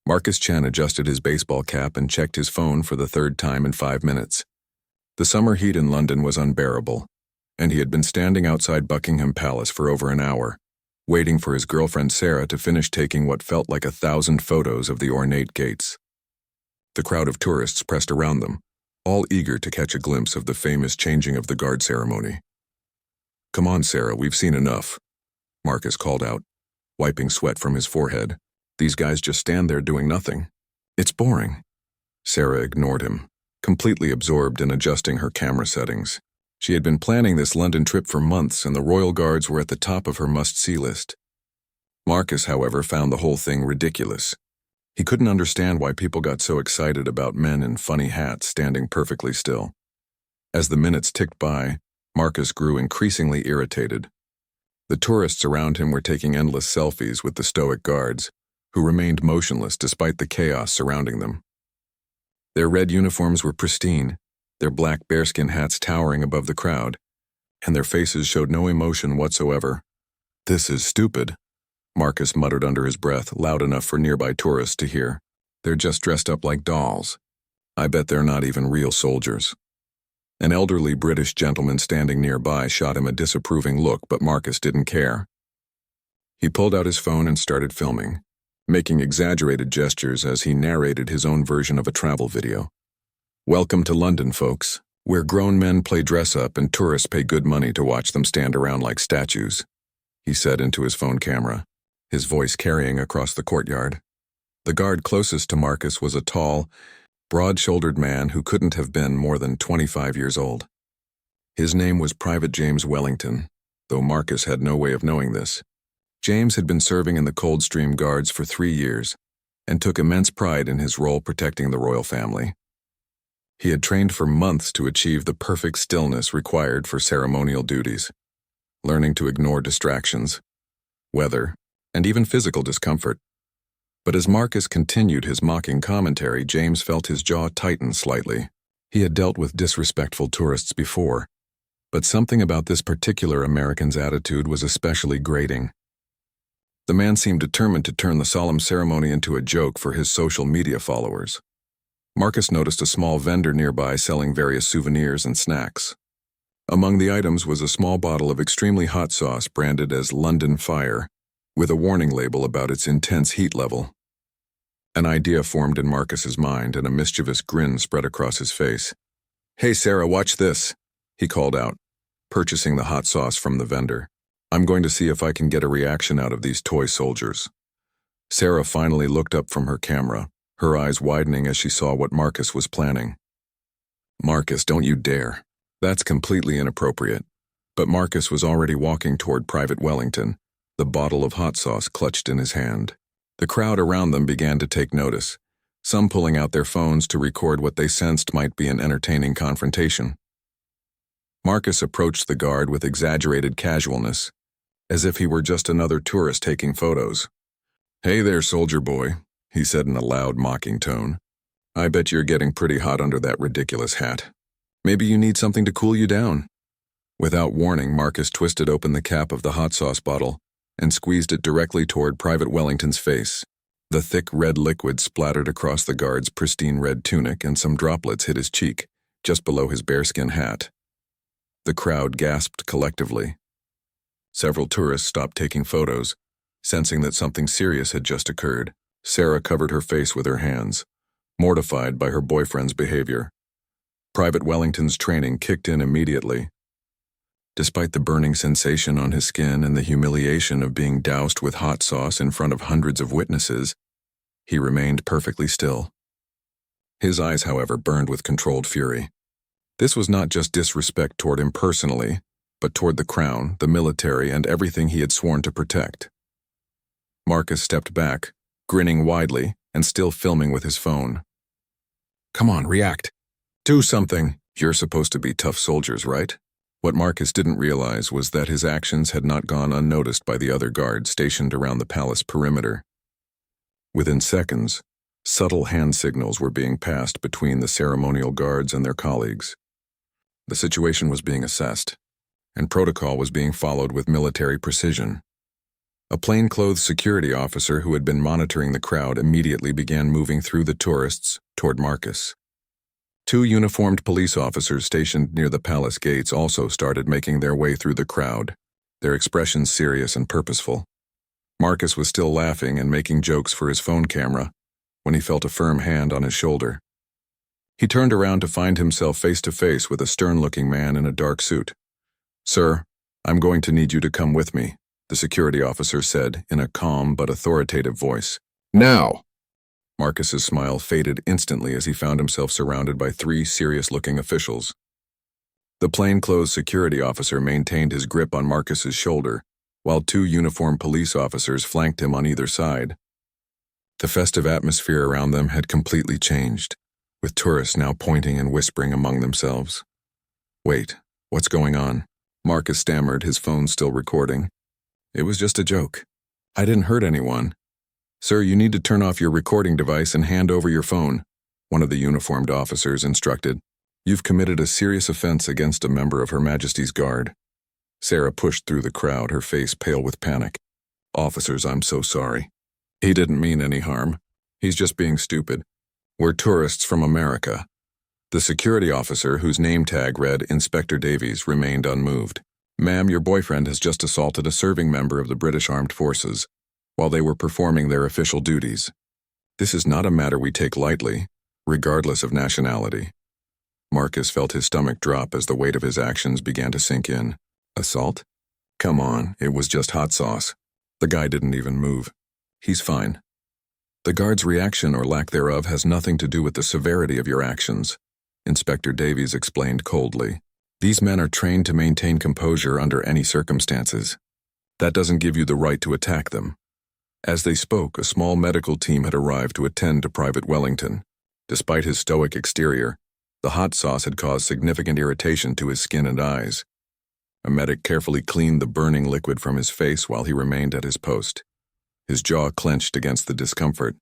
Marcus Chen adjusted his baseball cap and checked his phone for the third time in 5 minutes. The summer heat in London was unbearable, and he had been standing outside Buckingham Palace for over an hour, waiting for his girlfriend Sarah to finish taking what felt like 1,000 photos of the ornate gates. The crowd of tourists pressed around them, all eager to catch a glimpse of the famous changing of the guard ceremony. "Come on, Sarah, we've seen enough," Marcus called out, wiping sweat from his forehead. "These guys just stand there doing nothing. It's boring." Sarah ignored him, completely absorbed in adjusting her camera settings. She had been planning this London trip for months, and the royal guards were at the top of her must-see list. Marcus, however, found the whole thing ridiculous. He couldn't understand why people got so excited about men in funny hats standing perfectly still. As the minutes ticked by, Marcus grew increasingly irritated. The tourists around him were taking endless selfies with the stoic guards, who remained motionless despite the chaos surrounding them. Their red uniforms were pristine, their black bearskin hats towering above the crowd, and their faces showed no emotion whatsoever. "This is stupid," Marcus muttered under his breath, loud enough for nearby tourists to hear. "They're just dressed up like dolls. I bet they're not even real soldiers." An elderly British gentleman standing nearby shot him a disapproving look, but Marcus didn't care. He pulled out his phone and started filming, making exaggerated gestures as he narrated his own version of a travel video. "Welcome to London, folks, where grown men play dress-up and tourists pay good money to watch them stand around like statues," he said into his phone camera, his voice carrying across the courtyard. The guard closest to Marcus was a tall, broad-shouldered man who couldn't have been more than 25 years old. His name was Private James Wellington, though Marcus had no way of knowing this. James had been serving in the Coldstream Guards for 3 years and took immense pride in his role protecting the royal family. He had trained for months to achieve the perfect stillness required for ceremonial duties, learning to ignore distractions, weather, and even physical discomfort. But as Marcus continued his mocking commentary, James felt his jaw tighten slightly. He had dealt with disrespectful tourists before, but something about this particular American's attitude was especially grating. The man seemed determined to turn the solemn ceremony into a joke for his social media followers. Marcus noticed a small vendor nearby selling various souvenirs and snacks. Among the items was a small bottle of extremely hot sauce branded as London Fire, with a warning label about its intense heat level. An idea formed in Marcus's mind, and a mischievous grin spread across his face. "Hey Sarah, watch this," he called out, purchasing the hot sauce from the vendor. "I'm going to see if I can get a reaction out of these toy soldiers." Sarah finally looked up from her camera, her eyes widening as she saw what Marcus was planning. "Marcus, don't you dare. That's completely inappropriate." But Marcus was already walking toward Private Wellington, the bottle of hot sauce clutched in his hand. The crowd around them began to take notice, some pulling out their phones to record what they sensed might be an entertaining confrontation. Marcus approached the guard with exaggerated casualness, as if he were just another tourist taking photos. "Hey there, soldier boy," he said in a loud, mocking tone. "I bet you're getting pretty hot under that ridiculous hat. Maybe you need something to cool you down." Without warning, Marcus twisted open the cap of the hot sauce bottle and squeezed it directly toward Private Wellington's face. The thick red liquid splattered across the guard's pristine red tunic, and some droplets hit his cheek, just below his bearskin hat. The crowd gasped collectively. Several tourists stopped taking photos, sensing that something serious had just occurred. Sarah covered her face with her hands, mortified by her boyfriend's behavior. Private Wellington's training kicked in immediately. Despite the burning sensation on his skin and the humiliation of being doused with hot sauce in front of hundreds of witnesses, he remained perfectly still. His eyes, however, burned with controlled fury. This was not just disrespect toward him personally, but toward the crown, the military, and everything he had sworn to protect. Marcus stepped back, grinning widely and still filming with his phone. "Come on, react. Do something. You're supposed to be tough soldiers, right?" What Marcus didn't realize was that his actions had not gone unnoticed by the other guards stationed around the palace perimeter. Within seconds, subtle hand signals were being passed between the ceremonial guards and their colleagues. The situation was being assessed, and protocol was being followed with military precision. A plainclothes security officer who had been monitoring the crowd immediately began moving through the tourists toward Marcus. Two uniformed police officers stationed near the palace gates also started making their way through the crowd, their expressions serious and purposeful. Marcus was still laughing and making jokes for his phone camera when he felt a firm hand on his shoulder. He turned around to find himself face to face with a stern-looking man in a dark suit. "Sir, I'm going to need you to come with me," the security officer said in a calm but authoritative voice. "Now!" Marcus's smile faded instantly as he found himself surrounded by three serious-looking officials. The plainclothes security officer maintained his grip on Marcus's shoulder, while two uniformed police officers flanked him on either side. The festive atmosphere around them had completely changed, with tourists now pointing and whispering among themselves. "Wait, what's going on?" Marcus stammered, his phone still recording. "It was just a joke. I didn't hurt anyone." "Sir, you need to turn off your recording device and hand over your phone," one of the uniformed officers instructed. "You've committed a serious offense against a member of Her Majesty's Guard." Sarah pushed through the crowd, her face pale with panic. "Officers, I'm so sorry. He didn't mean any harm. He's just being stupid. We're tourists from America." The security officer, whose name tag read Inspector Davies, remained unmoved. "Ma'am, your boyfriend has just assaulted a serving member of the British Armed Forces while they were performing their official duties. This is not a matter we take lightly, regardless of nationality." Marcus felt his stomach drop as the weight of his actions began to sink in. Assault? Come on, it was just hot sauce. The guy didn't even move. He's fine. The guard's reaction or lack thereof has nothing to do with the severity of your actions, Inspector Davies explained coldly. These men are trained to maintain composure under any circumstances. That doesn't give you the right to attack them. As they spoke, a small medical team had arrived to attend to Private Wellington. Despite his stoic exterior, the hot sauce had caused significant irritation to his skin and eyes. A medic carefully cleaned the burning liquid from his face while he remained at his post. His jaw clenched against the discomfort.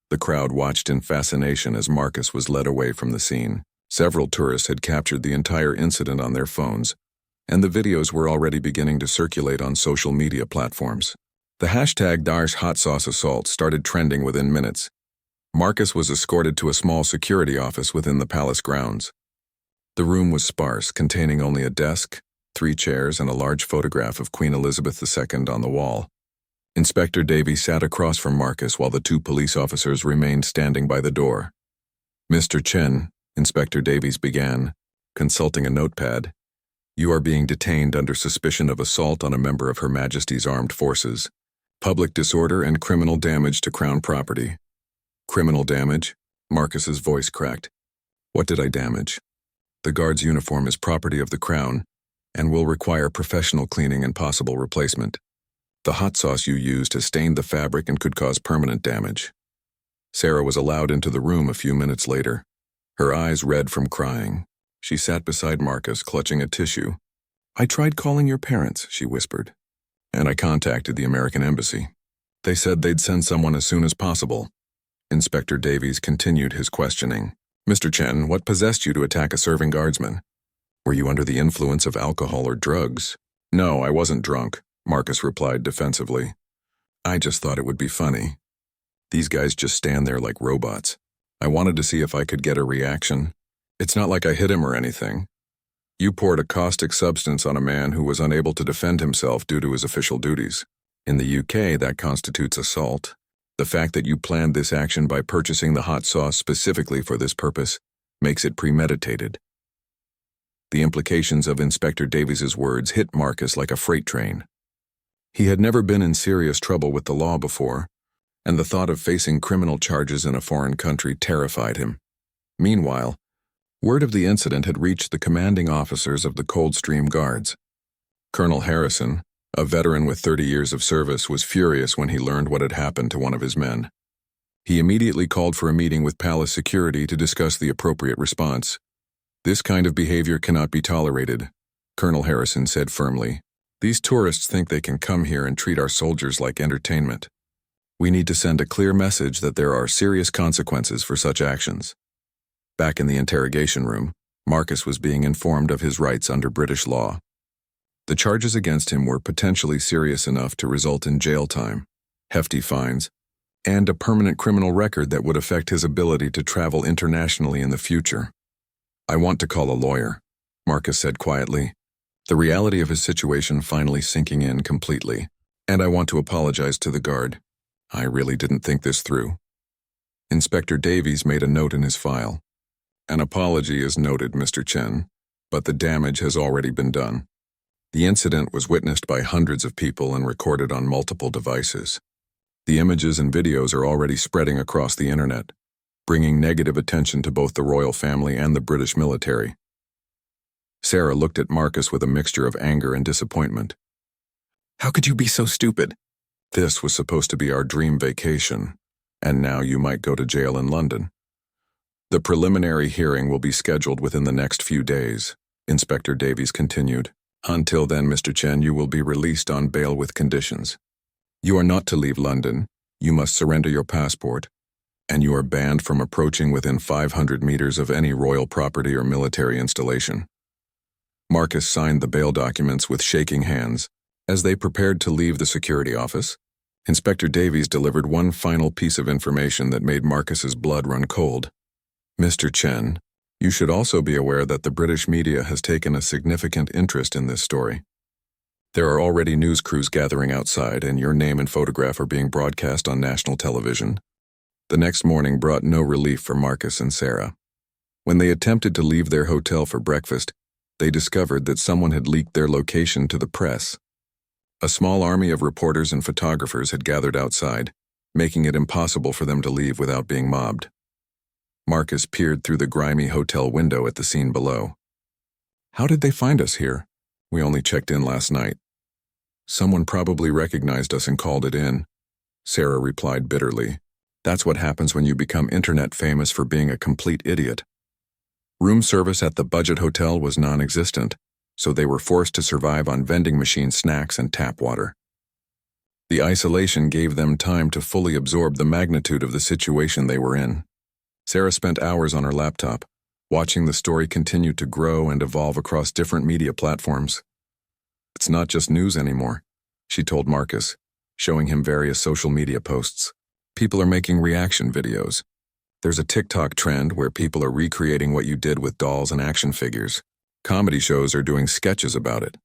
The crowd watched in fascination as Marcus was led away from the scene. Several tourists had captured the entire incident on their phones, and the videos were already beginning to circulate on social media platforms. The hashtag Daesh hot sauce assault started trending within minutes. Marcus was escorted to a small security office within the palace grounds. The room was sparse, containing only a desk, 3 chairs, and a large photograph of Queen Elizabeth II on the wall. Inspector Davies sat across from Marcus while the 2 police officers remained standing by the door. "Mr. Chen," Inspector Davies began, consulting a notepad, "you are being detained under suspicion of assault on a member of Her Majesty's Armed Forces, public disorder, and criminal damage to Crown property." "Criminal damage?" Marcus's voice cracked. "What did I damage?" "The guard's uniform is property of the Crown and will require professional cleaning and possible replacement. The hot sauce you used has stained the fabric and could cause permanent damage." Sarah was allowed into the room a few minutes later, her eyes red from crying. She sat beside Marcus, clutching a tissue. "I tried calling your parents," she whispered, "and I contacted the American Embassy. They said they'd send someone as soon as possible." Inspector Davies continued his questioning. "Mr. Chen, what possessed you to attack a serving guardsman? Were you under the influence of alcohol or drugs?" "No, I wasn't drunk," Marcus replied defensively. "I just thought it would be funny. These guys just stand there like robots. I wanted to see if I could get a reaction. It's not like I hit him or anything. You poured a caustic substance on a man who was unable to defend himself due to his official duties. In the UK, that constitutes assault. The fact that you planned this action by purchasing the hot sauce specifically for this purpose makes it premeditated." The implications of Inspector Davies's words hit Marcus like a freight train. He had never been in serious trouble with the law before, and the thought of facing criminal charges in a foreign country terrified him. Meanwhile, word of the incident had reached the commanding officers of the Coldstream Guards. Colonel Harrison, a veteran with 30 years of service, was furious when he learned what had happened to one of his men. He immediately called for a meeting with palace security to discuss the appropriate response. "This kind of behavior cannot be tolerated," Colonel Harrison said firmly. "These tourists think they can come here and treat our soldiers like entertainment. We need to send a clear message that there are serious consequences for such actions." Back in the interrogation room, Marcus was being informed of his rights under British law. The charges against him were potentially serious enough to result in jail time, hefty fines, and a permanent criminal record that would affect his ability to travel internationally in the future. "I want to call a lawyer," Marcus said quietly, the reality of his situation finally sinking in completely. "And I want to apologize to the guard. I really didn't think this through." Inspector Davies made a note in his file. "An apology is noted, Mr. Chen, but the damage has already been done." The incident was witnessed by hundreds of people and recorded on multiple devices. The images and videos are already spreading across the internet, bringing negative attention to both the royal family and the British military. Sarah looked at Marcus with a mixture of anger and disappointment. "How could you be so stupid? This was supposed to be our dream vacation, and now you might go to jail in London." "The preliminary hearing will be scheduled within the next few days," Inspector Davies continued. "Until then, Mr. Chen, you will be released on bail with conditions. You are not to leave London, you must surrender your passport, and you are banned from approaching within 500 meters of any royal property or military installation." Marcus signed the bail documents with shaking hands. As they prepared to leave the security office, Inspector Davies delivered one final piece of information that made Marcus's blood run cold. "Mr. Chen, you should also be aware that the British media has taken a significant interest in this story. There are already news crews gathering outside, and your name and photograph are being broadcast on national television." The next morning brought no relief for Marcus and Sarah. When they attempted to leave their hotel for breakfast, they discovered that someone had leaked their location to the press. A small army of reporters and photographers had gathered outside, making it impossible for them to leave without being mobbed. Marcus peered through the grimy hotel window at the scene below. "How did they find us here? We only checked in last night." "Someone probably recognized us and called it in," Sarah replied bitterly. "That's what happens when you become internet famous for being a complete idiot." Room service at the budget hotel was non-existent, so they were forced to survive on vending machine snacks and tap water. The isolation gave them time to fully absorb the magnitude of the situation they were in. Sarah spent hours on her laptop, watching the story continue to grow and evolve across different media platforms. "It's not just news anymore," she told Marcus, showing him various social media posts. "People are making reaction videos. There's a TikTok trend where people are recreating what you did with dolls and action figures. Comedy shows are doing sketches about it."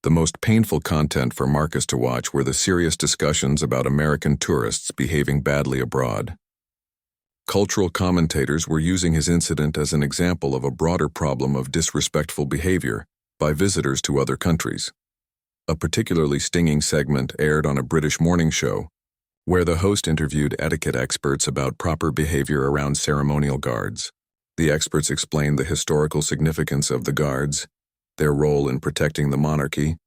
The most painful content for Marcus to watch were the serious discussions about American tourists behaving badly abroad. Cultural commentators were using his incident as an example of a broader problem of disrespectful behavior by visitors to other countries. A particularly stinging segment aired on a British morning show, where the host interviewed etiquette experts about proper behavior around ceremonial guards. The experts explained the historical significance of the guards, their role in protecting the monarchy,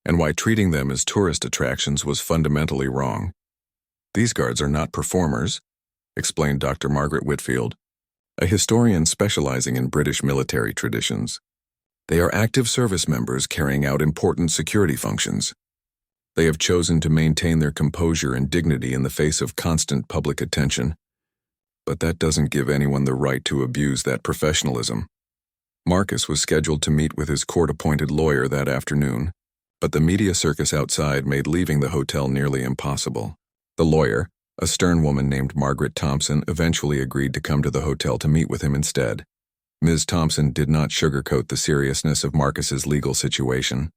and why treating them as tourist attractions was fundamentally wrong. "These guards are not performers," explained Dr. Margaret Whitfield, a historian specializing in British military traditions. "They are active service members carrying out important security functions. They have chosen to maintain their composure and dignity in the face of constant public attention, but that doesn't give anyone the right to abuse that professionalism." Marcus was scheduled to meet with his court-appointed lawyer that afternoon, but the media circus outside made leaving the hotel nearly impossible. The lawyer, a stern woman named Margaret Thompson, eventually agreed to come to the hotel to meet with him instead. Ms. Thompson did not sugarcoat the seriousness of Marcus's legal situation.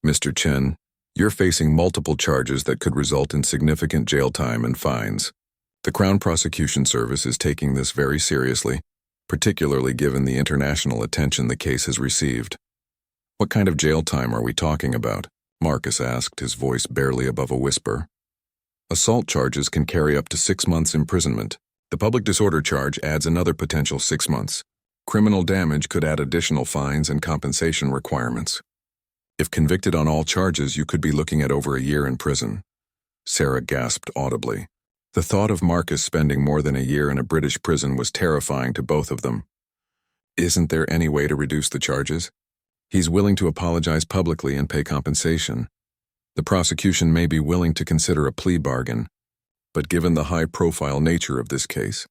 "Mr. Chen, you're facing multiple charges that could result in significant jail time and fines. The Crown Prosecution Service is taking this very seriously, particularly given the international attention the case has received." "What kind of jail time are we talking about?" Marcus asked, his voice barely above a whisper. "Assault charges can carry up to 6 months imprisonment. The public disorder charge adds another potential 6 months. Criminal damage could add additional fines and compensation requirements. If convicted on all charges, you could be looking at over a year in prison." Sarah gasped audibly. The thought of Marcus spending more than a year in a British prison was terrifying to both of them. "Isn't there any way to reduce the charges? He's willing to apologize publicly and pay compensation. The prosecution may be willing to consider a plea bargain, but given the high-profile nature of this case,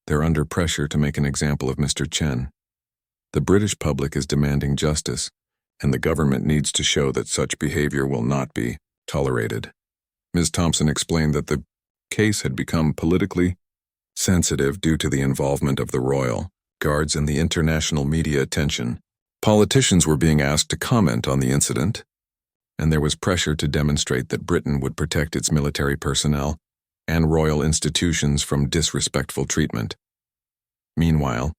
they're under pressure to make an example of Mr. Chen. The British public is demanding justice, and the government needs to show that such behavior will not be tolerated. Ms. Thompson explained that the case had become politically sensitive due to the involvement of the royal guards and the international media attention. Politicians were being asked to comment on the incident, and there was pressure to demonstrate that Britain would protect its military personnel and royal institutions from disrespectful treatment. Meanwhile,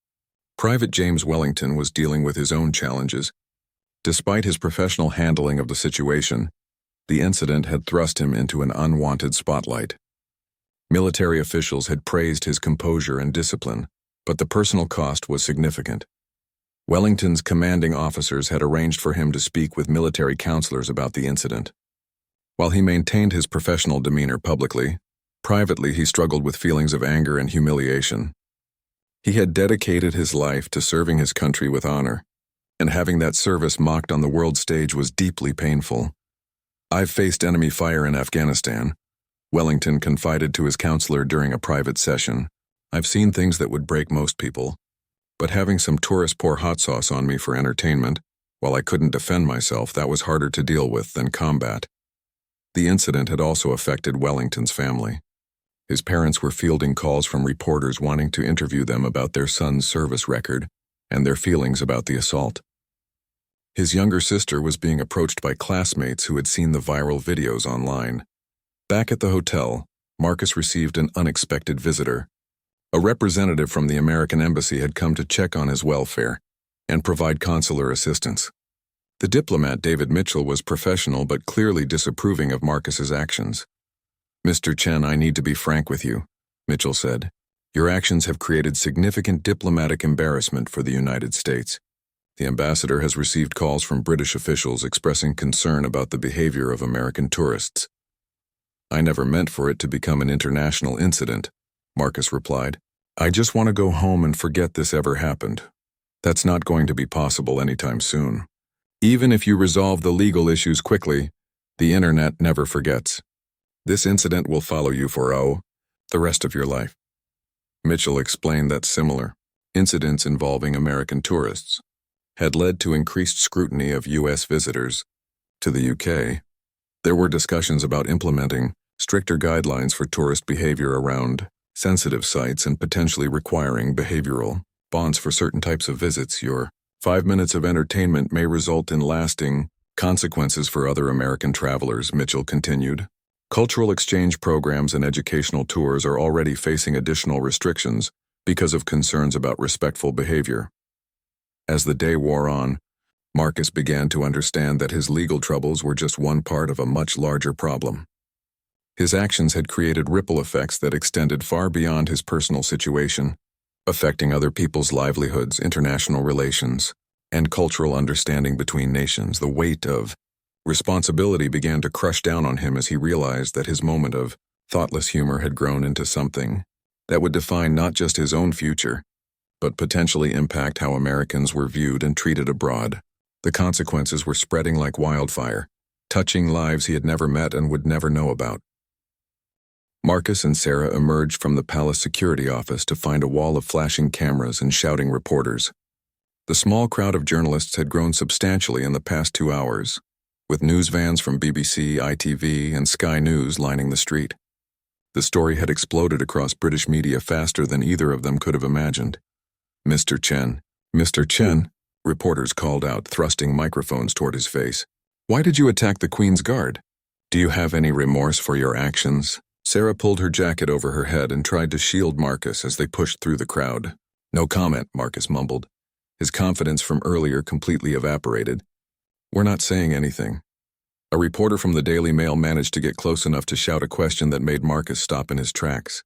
Private James Wellington was dealing with his own challenges. Despite his professional handling of the situation, the incident had thrust him into an unwanted spotlight. Military officials had praised his composure and discipline, but the personal cost was significant. Wellington's commanding officers had arranged for him to speak with military counselors about the incident. While he maintained his professional demeanor publicly, privately he struggled with feelings of anger and humiliation. He had dedicated his life to serving his country with honor, and having that service mocked on the world stage was deeply painful. "I've faced enemy fire in Afghanistan," Wellington confided to his counselor during a private session. "I've seen things that would break most people, but having some tourists pour hot sauce on me for entertainment, while I couldn't defend myself, that was harder to deal with than combat." The incident had also affected Wellington's family. His parents were fielding calls from reporters wanting to interview them about their son's service record and their feelings about the assault. His younger sister was being approached by classmates who had seen the viral videos online. Back at the hotel, Marcus received an unexpected visitor. A representative from the American embassy had come to check on his welfare and provide consular assistance. The diplomat, David Mitchell, was professional but clearly disapproving of Marcus's actions. "Mr. Chen, I need to be frank with you," Mitchell said. "Your actions have created significant diplomatic embarrassment for the United States. The ambassador has received calls from British officials expressing concern about the behavior of American tourists." "I never meant for it to become an international incident," Marcus replied. "I just want to go home and forget this ever happened. That's not going to be possible anytime soon. Even if you resolve the legal issues quickly, the internet never forgets. This incident will follow you for, the rest of your life." Mitchell explained that similar incidents involving American tourists had led to increased scrutiny of U.S. visitors to the UK. There were discussions about implementing stricter guidelines for tourist behavior around sensitive sites and potentially requiring behavioral bonds for certain types of visits. Your 5 minutes of entertainment may result in lasting consequences for other American travelers, Mitchell continued. Cultural exchange programs and educational tours are already facing additional restrictions because of concerns about respectful behavior. As the day wore on, Marcus began to understand that his legal troubles were just one part of a much larger problem. His actions had created ripple effects that extended far beyond his personal situation, affecting other people's livelihoods, international relations, and cultural understanding between nations. The weight of responsibility began to crush down on him as he realized that his moment of thoughtless humor had grown into something that would define not just his own future, but potentially impact how Americans were viewed and treated abroad. The consequences were spreading like wildfire, touching lives he had never met and would never know about. Marcus and Sarah emerged from the palace security office to find a wall of flashing cameras and shouting reporters. The small crowd of journalists had grown substantially in the past 2 hours, with news vans from BBC, ITV, and Sky News lining the street. The story had exploded across British media faster than either of them could have imagined. "Mr. Chen, Mr. Chen," reporters called out, thrusting microphones toward his face. "Why did you attack the Queen's Guard? Do you have any remorse for your actions?" Sarah pulled her jacket over her head and tried to shield Marcus as they pushed through the crowd. "No comment," Marcus mumbled. His confidence from earlier completely evaporated. "We're not saying anything." A reporter from the Daily Mail managed to get close enough to shout a question that made Marcus stop in his tracks.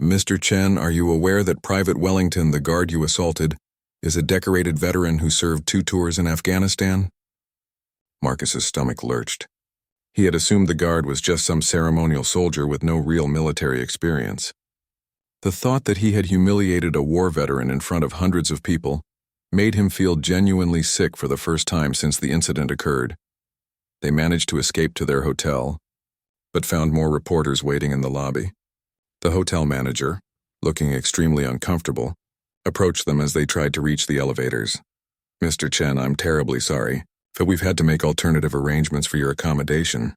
"Mr. Chen, are you aware that Private Wellington, the guard you assaulted, is a decorated veteran who served 2 tours in Afghanistan?" Marcus's stomach lurched. He had assumed the guard was just some ceremonial soldier with no real military experience. The thought that he had humiliated a war veteran in front of hundreds of people made him feel genuinely sick for the first time since the incident occurred. They managed to escape to their hotel, but found more reporters waiting in the lobby. The hotel manager, looking extremely uncomfortable, approached them as they tried to reach the elevators. "Mr. Chen, I'm terribly sorry," But we've had to make alternative arrangements for your accommodation,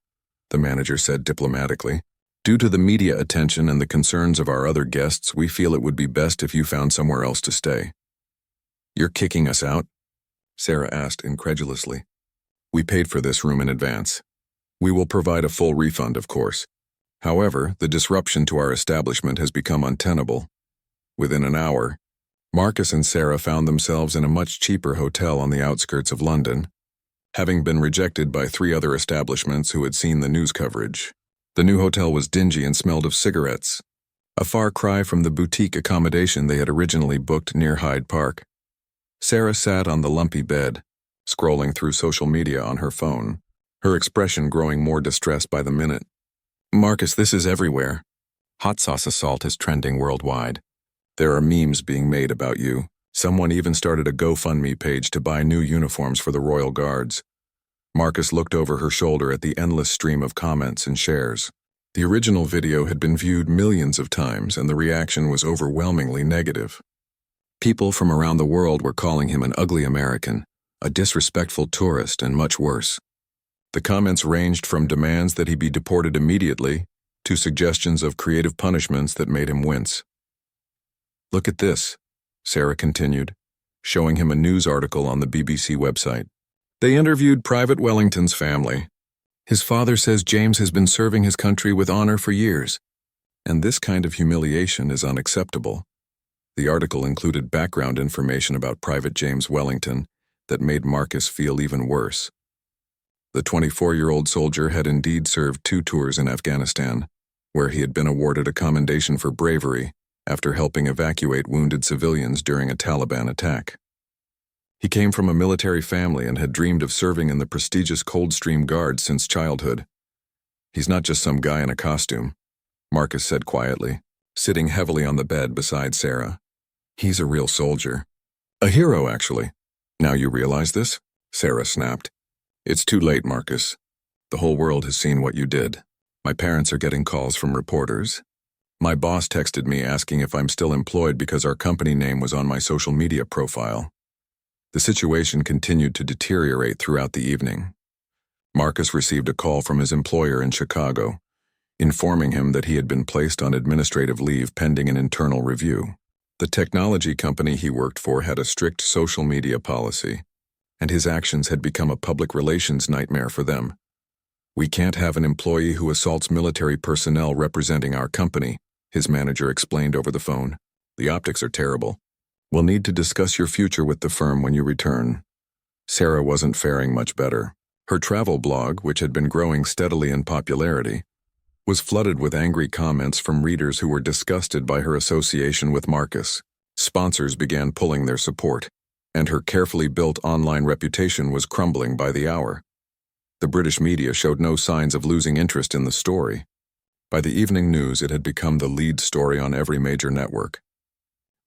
the manager said diplomatically. Due to the media attention and the concerns of our other guests, we feel it would be best if you found somewhere else to stay. You're kicking us out? Sarah asked incredulously. We paid for this room in advance. We will provide a full refund, of course. However, the disruption to our establishment has become untenable. Within an hour, Marcus and Sarah found themselves in a much cheaper hotel on the outskirts of London, having been rejected by 3 other establishments who had seen the news coverage. The new hotel was dingy and smelled of cigarettes, a far cry from the boutique accommodation they had originally booked near Hyde Park. Sarah sat on the lumpy bed, scrolling through social media on her phone, her expression growing more distressed by the minute. Marcus, this is everywhere. Hot sauce assault is trending worldwide. There are memes being made about you. Someone even started a GoFundMe page to buy new uniforms for the Royal Guards. Marcus looked over her shoulder at the endless stream of comments and shares. The original video had been viewed millions of times, and the reaction was overwhelmingly negative. People from around the world were calling him an ugly American, a disrespectful tourist, and much worse. The comments ranged from demands that he be deported immediately to suggestions of creative punishments that made him wince. Look at this, Sarah continued, showing him a news article on the BBC website. They interviewed Private Wellington's family. His father says James has been serving his country with honor for years, and this kind of humiliation is unacceptable. The article included background information about Private James Wellington that made Marcus feel even worse. The 24-year-old soldier had indeed served 2 tours in Afghanistan, where he had been awarded a commendation for bravery after helping evacuate wounded civilians during a Taliban attack. He came from a military family and had dreamed of serving in the prestigious Coldstream Guards since childhood. He's not just some guy in a costume, Marcus said quietly, sitting heavily on the bed beside Sarah. He's a real soldier. A hero, actually. Now you realize this? Sarah snapped. It's too late, Marcus. The whole world has seen what you did. My parents are getting calls from reporters. My boss texted me asking if I'm still employed because our company name was on my social media profile. The situation continued to deteriorate throughout the evening. Marcus received a call from his employer in Chicago, informing him that he had been placed on administrative leave pending an internal review. The technology company he worked for had a strict social media policy, and his actions had become a public relations nightmare for them. We can't have an employee who assaults military personnel representing our company, his manager explained over the phone. The optics are terrible. We'll need to discuss your future with the firm when you return. Sarah wasn't faring much better. Her travel blog, which had been growing steadily in popularity, was flooded with angry comments from readers who were disgusted by her association with Marcus. Sponsors began pulling their support, and her carefully built online reputation was crumbling by the hour. The British media showed no signs of losing interest in the story. By the evening news, it had become the lead story on every major network.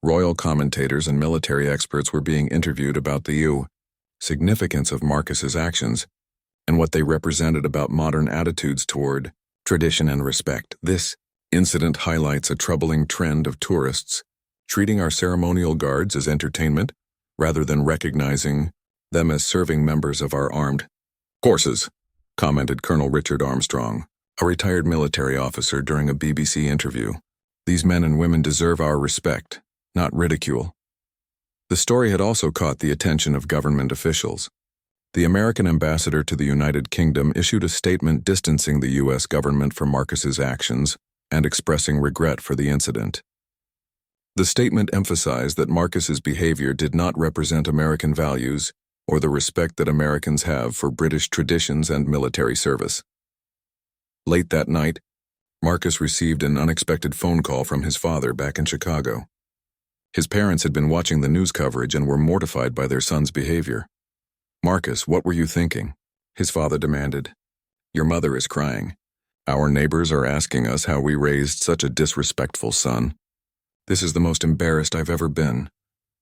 Royal commentators and military experts were being interviewed about the significance of Marcus's actions and what they represented about modern attitudes toward tradition and respect. This incident highlights a troubling trend of tourists treating our ceremonial guards as entertainment rather than recognizing them as serving members of our armed forces, commented Colonel Richard Armstrong, a retired military officer during a BBC interview. These men and women deserve our respect, not ridicule. The story had also caught the attention of government officials. The American ambassador to the United Kingdom issued a statement distancing the U.S. government from Marcus's actions and expressing regret for the incident. The statement emphasized that Marcus's behavior did not represent American values or the respect that Americans have for British traditions and military service. Late that night, Marcus received an unexpected phone call from his father back in Chicago. His parents had been watching the news coverage and were mortified by their son's behavior. "Marcus, what were you thinking?" his father demanded. "Your mother is crying. Our neighbors are asking us how we raised such a disrespectful son. This is the most embarrassed I've ever been."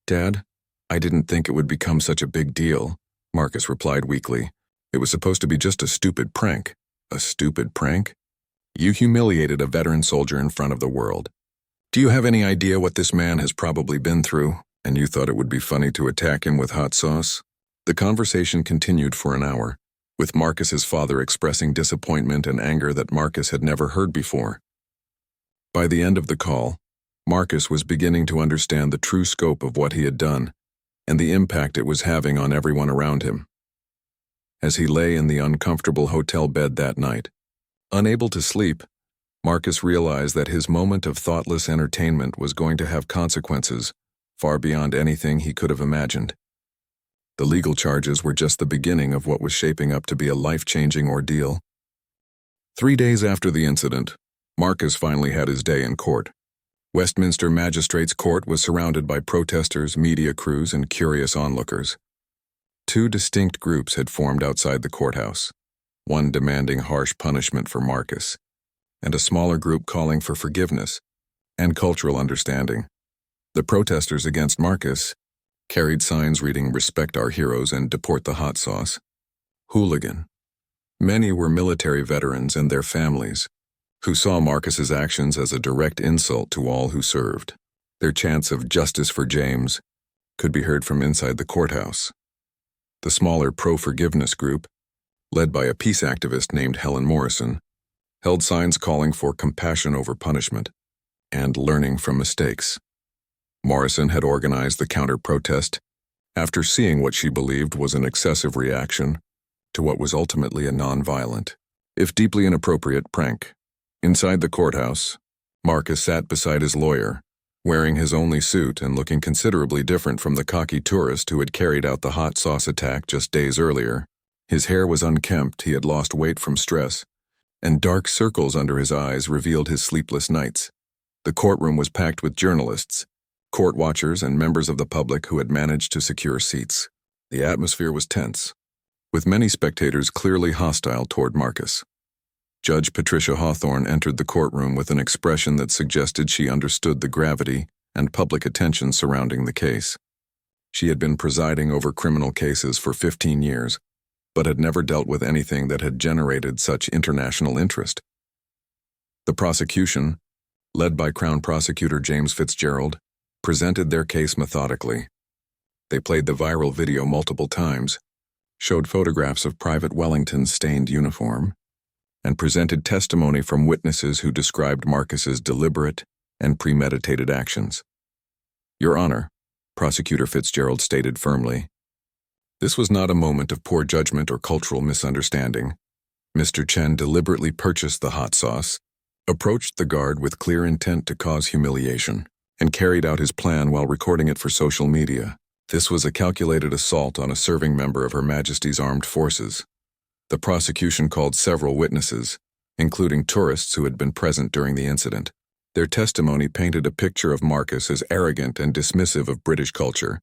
"Dad, I didn't think it would become such a big deal," Marcus replied weakly. "It was supposed to be just a stupid prank." "A stupid prank? You humiliated a veteran soldier in front of the world. Do you have any idea what this man has probably been through, and you thought it would be funny to attack him with hot sauce?" The conversation continued for an hour, with Marcus's father expressing disappointment and anger that Marcus had never heard before. By the end of the call, Marcus was beginning to understand the true scope of what he had done and the impact it was having on everyone around him. As he lay in the uncomfortable hotel bed that night, unable to sleep, Marcus realized that his moment of thoughtless entertainment was going to have consequences far beyond anything he could have imagined. The legal charges were just the beginning of what was shaping up to be a life-changing ordeal. 3 days after the incident, Marcus finally had his day in court. Westminster Magistrates' Court was surrounded by protesters, media crews, and curious onlookers. 2 distinct groups had formed outside the courthouse, one demanding harsh punishment for Marcus, and a smaller group calling for forgiveness and cultural understanding. The protesters against Marcus carried signs reading "Respect our heroes" and "Deport the hot sauce." Hooligan. Many were military veterans and their families, who saw Marcus's actions as a direct insult to all who served. Their chants of "Justice for James" could be heard from inside the courthouse. The smaller pro-forgiveness group, led by a peace activist named Helen Morrison, held signs calling for compassion over punishment and learning from mistakes. Morrison had organized the counter-protest after seeing what she believed was an excessive reaction to what was ultimately a non-violent, if deeply inappropriate, prank. Inside the courthouse, Marcus sat beside his lawyer, wearing his only suit and looking considerably different from the cocky tourist who had carried out the hot sauce attack just days earlier. His hair was unkempt, he had lost weight from stress, and dark circles under his eyes revealed his sleepless nights. The courtroom was packed with journalists, court watchers, and members of the public who had managed to secure seats. The atmosphere was tense, with many spectators clearly hostile toward Marcus. Judge Patricia Hawthorne entered the courtroom with an expression that suggested she understood the gravity and public attention surrounding the case. She had been presiding over criminal cases for 15 years, but had never dealt with anything that had generated such international interest. The prosecution, led by Crown Prosecutor James Fitzgerald, presented their case methodically. They played the viral video multiple times, showed photographs of Private Wellington's stained uniform, and presented testimony from witnesses who described Marcus's deliberate and premeditated actions. "Your Honor," Prosecutor Fitzgerald stated firmly, "this was not a moment of poor judgment or cultural misunderstanding. Mr. Chen deliberately purchased the hot sauce, approached the guard with clear intent to cause humiliation, and carried out his plan while recording it for social media. This was a calculated assault on a serving member of Her Majesty's Armed Forces." The prosecution called several witnesses, including tourists who had been present during the incident. Their testimony painted a picture of Marcus as arrogant and dismissive of British culture,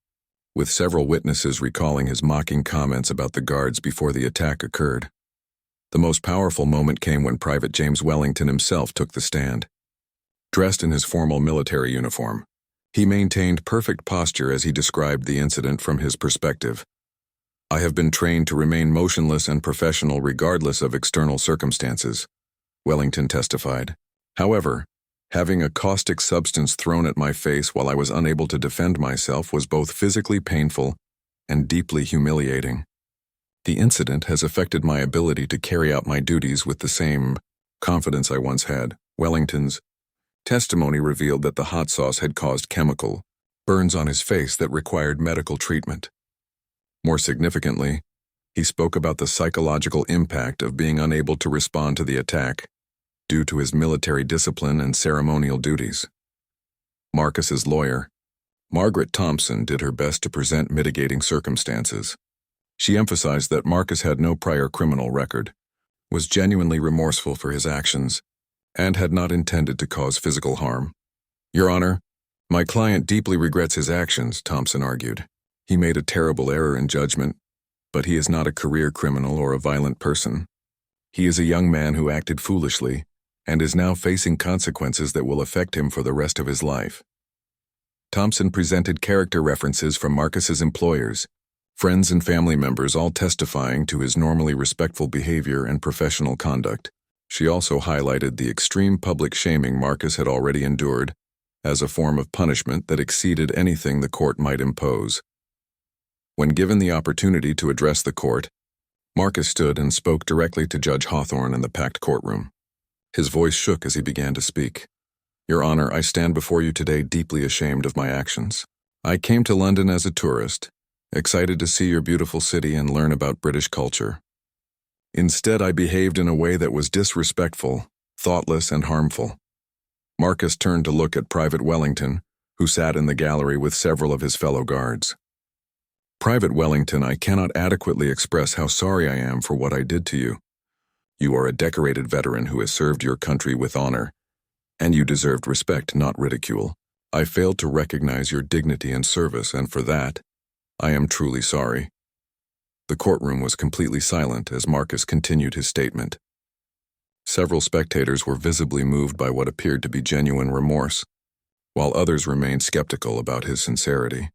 with several witnesses recalling his mocking comments about the guards before the attack occurred. The most powerful moment came when Private James Wellington himself took the stand. Dressed in his formal military uniform, he maintained perfect posture as he described the incident from his perspective. "I have been trained to remain motionless and professional regardless of external circumstances," Wellington testified. "However, having a caustic substance thrown at my face while I was unable to defend myself was both physically painful and deeply humiliating. The incident has affected my ability to carry out my duties with the same confidence I once had." Wellington's testimony revealed that the hot sauce had caused chemical burns on his face that required medical treatment. More significantly, he spoke about the psychological impact of being unable to respond to the attack due to his military discipline and ceremonial duties. Marcus's lawyer, Margaret Thompson, did her best to present mitigating circumstances. She emphasized that Marcus had no prior criminal record, was genuinely remorseful for his actions, and had not intended to cause physical harm. "Your Honor, my client deeply regrets his actions," Thompson argued. "He made a terrible error in judgment, but he is not a career criminal or a violent person. He is a young man who acted foolishly and is now facing consequences that will affect him for the rest of his life." Thompson presented character references from Marcus's employers, friends and family members, all testifying to his normally respectful behavior and professional conduct. She also highlighted the extreme public shaming Marcus had already endured as a form of punishment that exceeded anything the court might impose. When given the opportunity to address the court, Marcus stood and spoke directly to Judge Hawthorne in the packed courtroom. His voice shook as he began to speak. "Your Honor, I stand before you today deeply ashamed of my actions. I came to London as a tourist, excited to see your beautiful city and learn about British culture. Instead, I behaved in a way that was disrespectful, thoughtless, and harmful." Marcus turned to look at Private Wellington, who sat in the gallery with several of his fellow guards. "Private Wellington, I cannot adequately express how sorry I am for what I did to you. You are a decorated veteran who has served your country with honor, and you deserved respect, not ridicule. I failed to recognize your dignity and service, and for that, I am truly sorry." The courtroom was completely silent as Marcus continued his statement. Several spectators were visibly moved by what appeared to be genuine remorse, while others remained skeptical about his sincerity.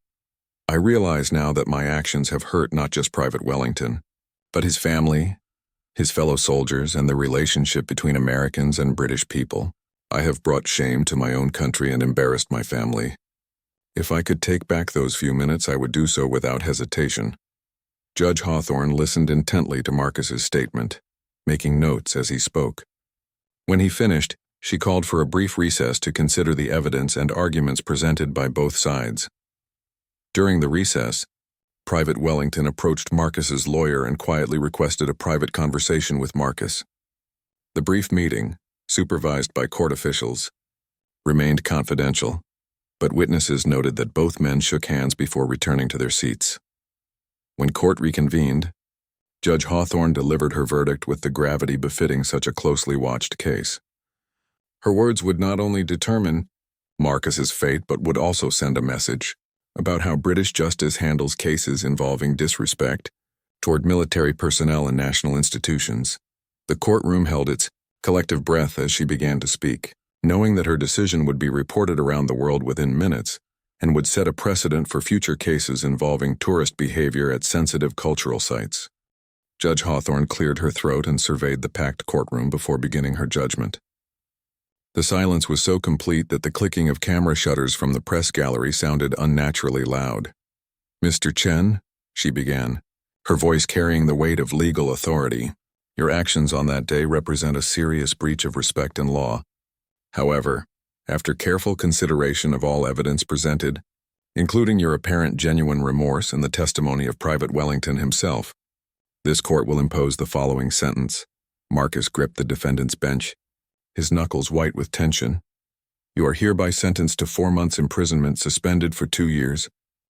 I realize now that my actions have hurt not just Private Wellington, but his family, his fellow soldiers, and the relationship between Americans and British people. I have brought shame to my own country and embarrassed my family. If I could take back those few minutes, I would do so without hesitation. Judge Hawthorne listened intently to Marcus's statement, making notes as he spoke. When he finished, she called for a brief recess to consider the evidence and arguments presented by both sides. During the recess, Private Wellington approached Marcus's lawyer and quietly requested a private conversation with Marcus. The brief meeting, supervised by court officials, remained confidential, but witnesses noted that both men shook hands before returning to their seats. When court reconvened, Judge Hawthorne delivered her verdict with the gravity befitting such a closely watched case. Her words would not only determine Marcus's fate, but would also send a message about how British justice handles cases involving disrespect toward military personnel and national institutions. The courtroom held its collective breath as she began to speak, knowing that her decision would be reported around the world within minutes and would set a precedent for future cases involving tourist behavior at sensitive cultural sites. Judge Hawthorne cleared her throat and surveyed the packed courtroom before beginning her judgment. The silence was so complete that the clicking of camera shutters from the press gallery sounded unnaturally loud. "Mr. Chen," she began, her voice carrying the weight of legal authority, "your actions on that day represent a serious breach of respect and law. However, after careful consideration of all evidence presented, including your apparent genuine remorse and the testimony of Private Wellington himself, this court will impose the following sentence." Marcus gripped the defendant's bench, his knuckles white with tension. "You are hereby sentenced to 4 months imprisonment suspended for 2 years,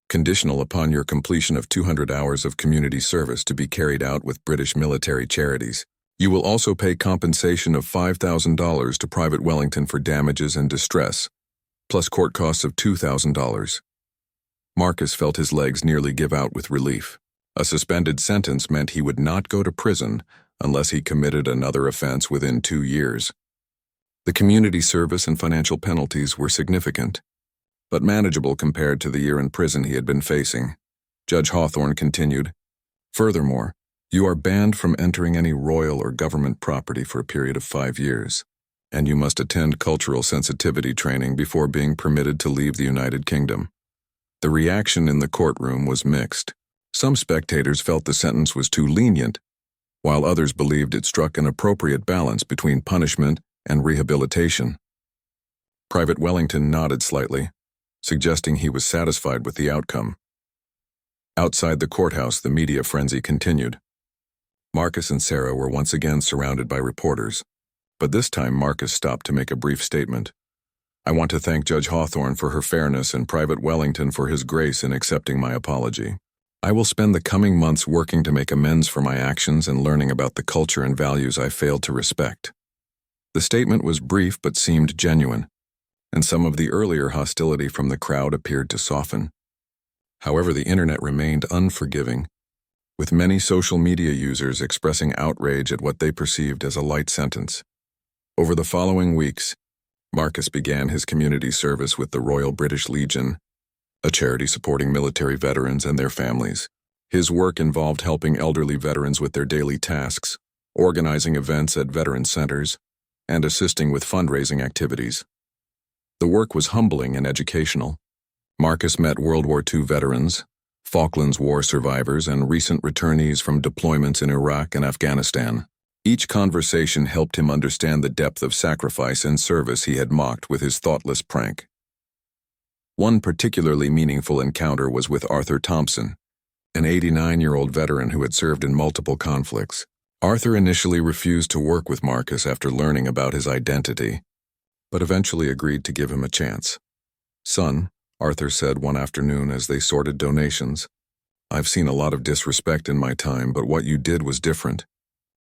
conditional upon your completion of 200 hours of community service to be carried out with British military charities. You will also pay compensation of $5,000 to Private Wellington for damages and distress, plus court costs of $2,000. Marcus felt his legs nearly give out with relief. A suspended sentence meant he would not go to prison unless he committed another offense within 2 years. The community service and financial penalties were significant, but manageable compared to the year in prison he had been facing. Judge Hawthorne continued, "Furthermore, you are banned from entering any royal or government property for a period of 5 years, and you must attend cultural sensitivity training before being permitted to leave the United Kingdom." The reaction in the courtroom was mixed. Some spectators felt the sentence was too lenient, while others believed it struck an appropriate balance between punishment and rehabilitation. Private Wellington nodded slightly, suggesting he was satisfied with the outcome. Outside the courthouse, the media frenzy continued. Marcus and Sarah were once again surrounded by reporters, but this time Marcus stopped to make a brief statement. "I want to thank Judge Hawthorne for her fairness and Private Wellington for his grace in accepting my apology. I will spend the coming months working to make amends for my actions and learning about the culture and values I failed to respect." The statement was brief but seemed genuine, and some of the earlier hostility from the crowd appeared to soften. However, the internet remained unforgiving, with many social media users expressing outrage at what they perceived as a light sentence. Over the following weeks, Marcus began his community service with the Royal British Legion, a charity supporting military veterans and their families. His work involved helping elderly veterans with their daily tasks, organizing events at veteran centers, and assisting with fundraising activities. The work was humbling and educational. Marcus met World War II veterans, Falklands War survivors, and recent returnees from deployments in Iraq and Afghanistan. Each conversation helped him understand the depth of sacrifice and service he had mocked with his thoughtless prank. One particularly meaningful encounter was with Arthur Thompson, an 89-year-old veteran who had served in multiple conflicts. Arthur initially refused to work with Marcus after learning about his identity, but eventually agreed to give him a chance. "Son," Arthur said one afternoon as they sorted donations, "I've seen a lot of disrespect in my time, but what you did was different.